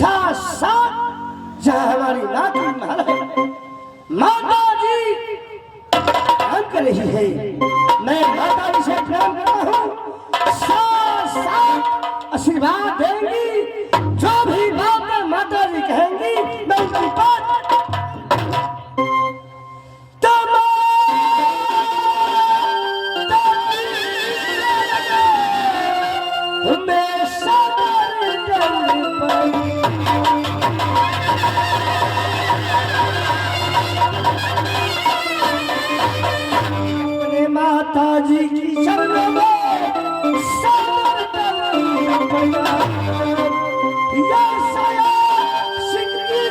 साथ जहाँ हमारी नाती महल है, माता जी काम कर रही है, मैं माता जी से प्रेम करता हूँ, साथ आशीर्वाद देंगी, जो भी बातें माता जी कहेंगी मैं उनकी बात माता जी की शरण में सदर या सया सिकती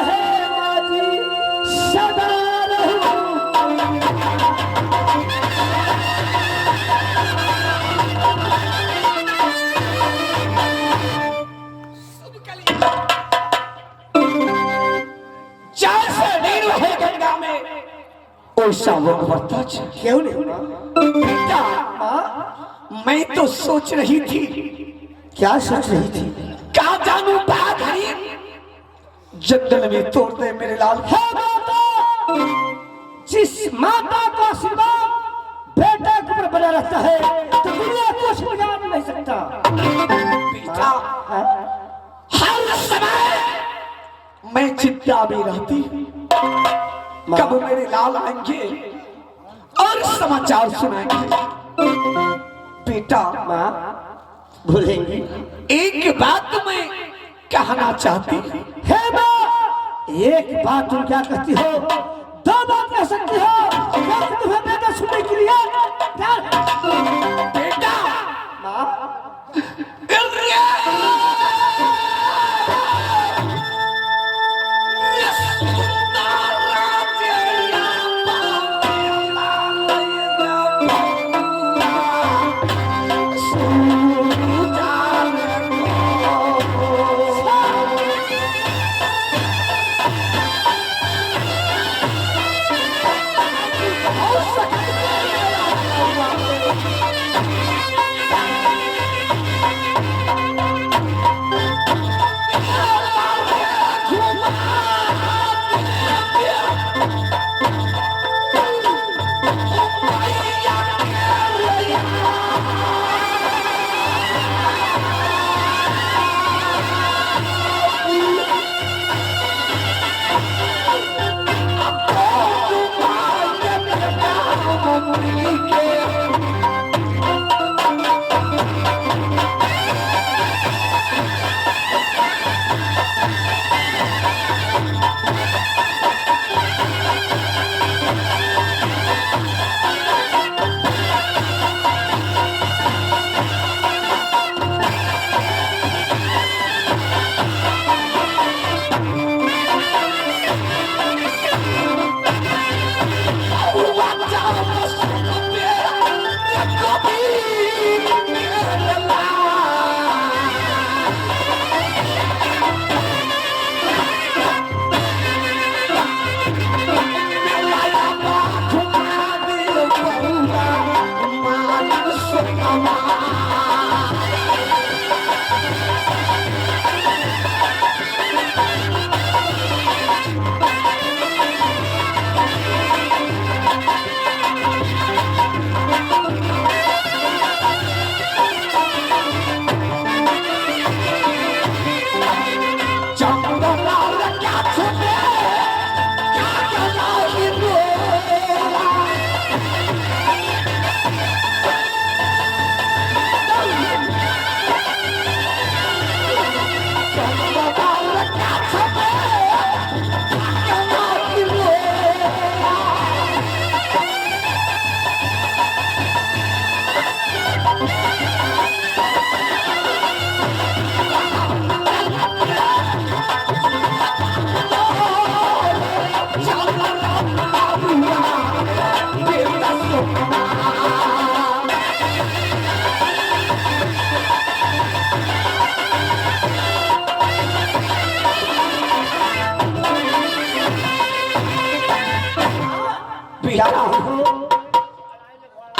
है माजी सदा गंगा में ऐसा वो बढ़ता क्यों नहीं बेटा? मैं तो सोच रही थी, क्या सोच रही थी? क्या जानू बात है जंगल में तोड़ दे मेरे लाल। है माता, जिस माता का आशीर्वाद बेटा के ऊपर बना रहता है तो दुनिया कुछ बिगाड़ नहीं सकता। बेटा हर समय मैं चिंता में रहती कब मेरे लाल आएंगे और समाचार सुनाएंगे। बेटा माँ भूलेंगी? एक बात मैं कहना चाहती है माँ, एक बात तुम क्या कहती हो, दो बात कह सकती हो, क्या तुम्हें बेटा सुनने के लिए बेटा माँ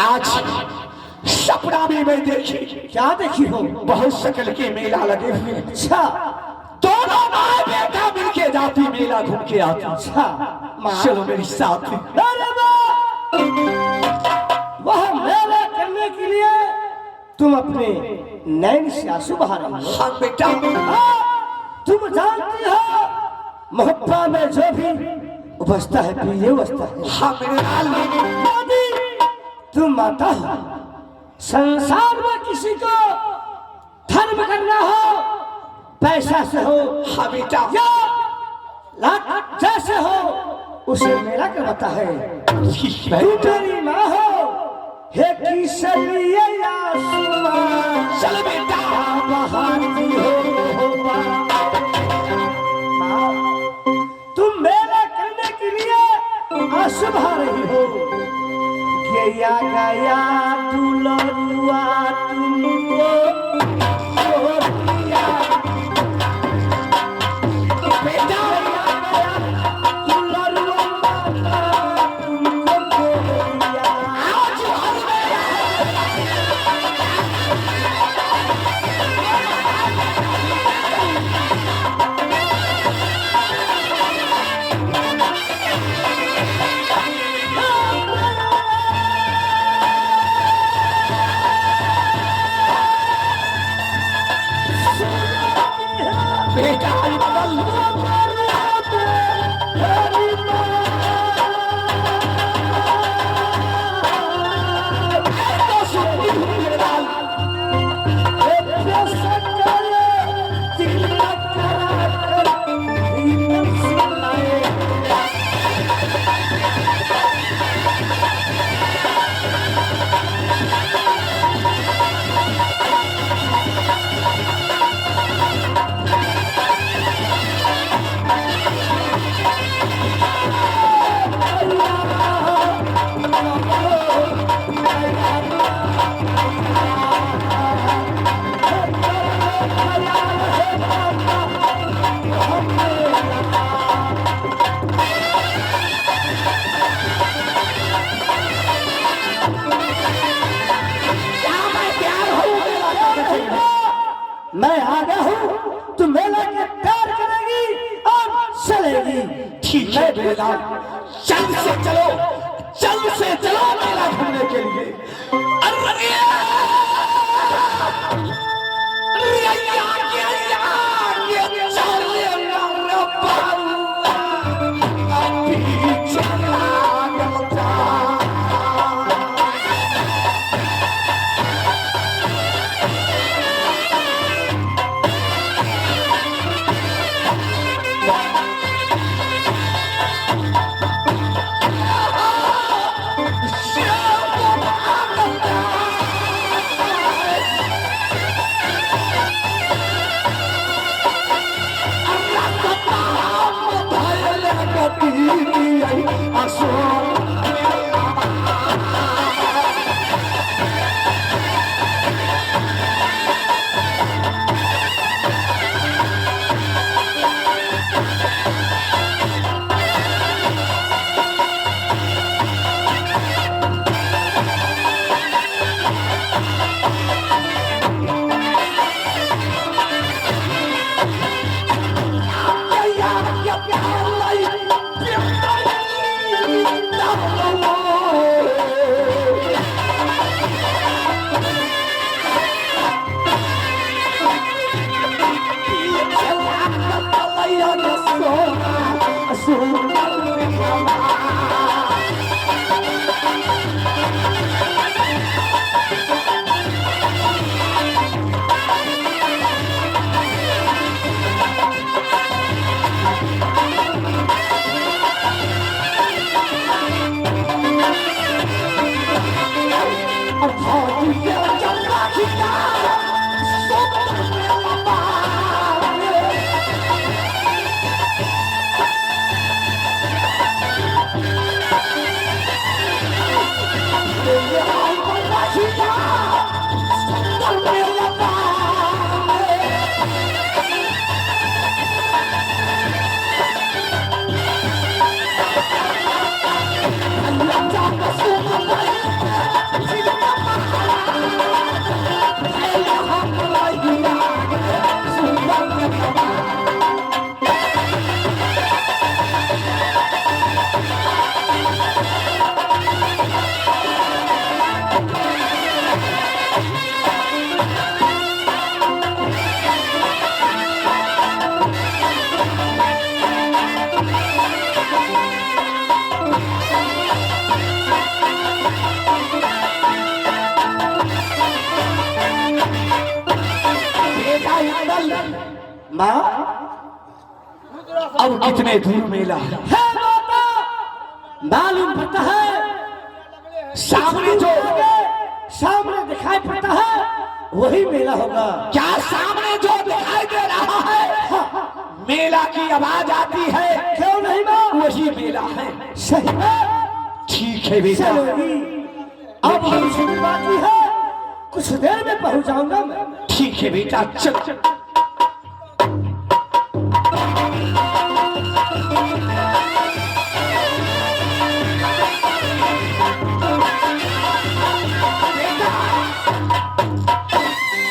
आज सपना में मैं देखी। क्या देखी हो? बहुत शकल के मेला लगे हुए। अच्छा, दोनों नाती मेला घूम के आती। अच्छा चलो मेरी साथ। अरे वाह! वह मेला करने के लिए तुम अपने नैन से आंसू बहा रही हो। हाँ बेटा। हाँ, तुम जानती हो मोहब्बा में जो भी उपजता है प्रिय उपजता है। हाँ मेरे लाल। यदि तुम माता हो, संसार में किसी को धर्म करना हो, पैसा से हो, हाँ बेटा, या लाख जैसे हो, उसे मेला करवाता है। तू मेरी माँ हो, हे किसलिए आसमां चल बेटा बहाती हो माँ, तुम मेला करने के लिए आंसू बहा रही हो। गया गया दुलरुआ तुमको छोड़ दिया, बेटा दुलरुआ तुमको छोड़ दिया। बेटा मैं आ गया हूँ, तुम मेला के प्यार करेगी और चलेगी। ठीक है बेटा, चल से चलो, चल से चलो मेला घूमने के लिए। अरे माँ अब कितने दूर मेला है? है माता, मालूम पड़ता है सामने जो सामने दिखाई पड़ता है वही मेला होगा। क्या सामने जो दिखाई दे रहा है मेला की आवाज आती है? क्यों नहीं माँ? वही मेला है। सही है। ठीक है बेटा, चलोगी अब हमसे बाकी है, कुछ देर में पहुंच जाऊंगा मैं। ठीक है बेटा, चल।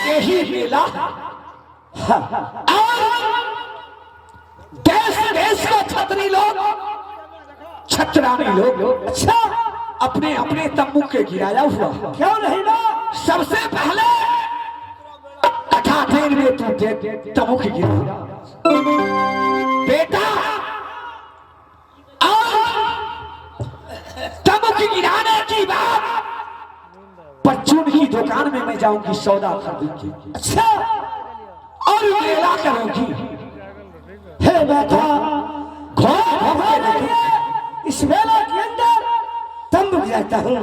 यही मेला देश देश का छतरी लोग, छतरानी लोग अच्छा अपने अपने तंबू के गिराया हुआ। क्यों नहीं ना? सबसे पहले कथा देर में तू तंबू के गिरा बेटा। तंबू के गिराने की बात परचून की दुकान में मैं जाऊंगी सौदा खरीदूंगी। अच्छा और मेला करूंगी। हे बेटा, घोर इस मेला के अंदर तंबू गिराता हूँ,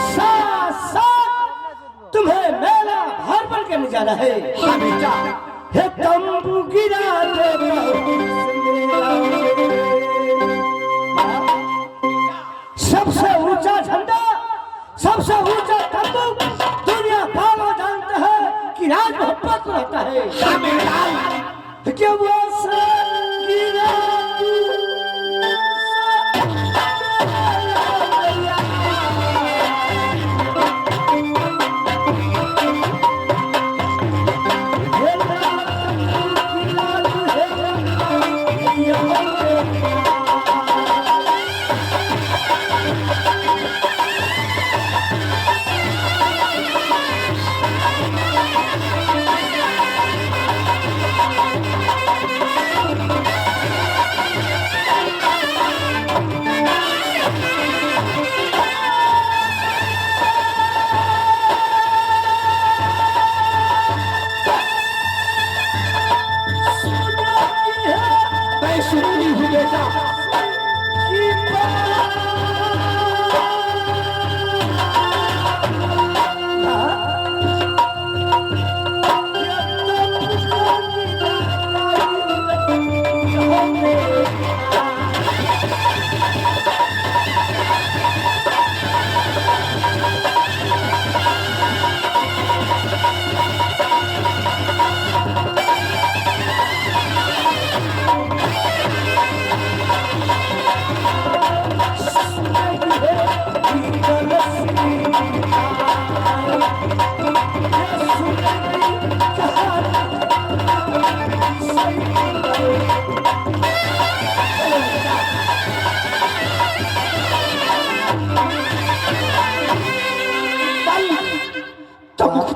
साथ साथ तुम्हें मेला भर भर के ले जाना है। हाँ बेटा, हे तंबू गिराते सबसे ऊंचा झंडा, सबसे ऊंचा तंबू दुनिया भर में जानते हैं कि राज मोहब्बत रहता है। हाँ बेटा, क्यों वो सब गिरा सुनती हूँ बेटा।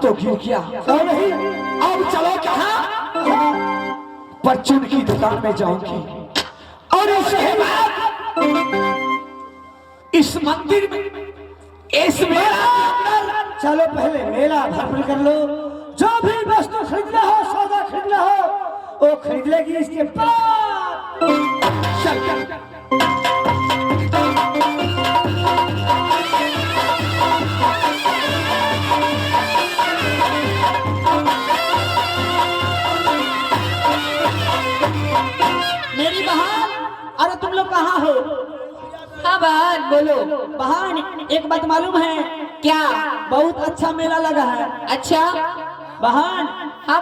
तो गिर गया। नहीं, अब चलो कहाँ? परचून की दुकान में जाऊंगी और इसके बाद इस मंदिर में, इस मेला के अंदर चलो पहले मेला भर कर लो, जो भी वस्तु खरीदना हो, सौदा खरीदना हो वो खरीद लेगी। इसके बाद चल मेरी बहन, अरे तुम लोग कहाँ हो? हाँ बहन बोलो। बहन एक बात मालूम है क्या? बहुत अच्छा मेला लगा है। अच्छा बहन, हाँ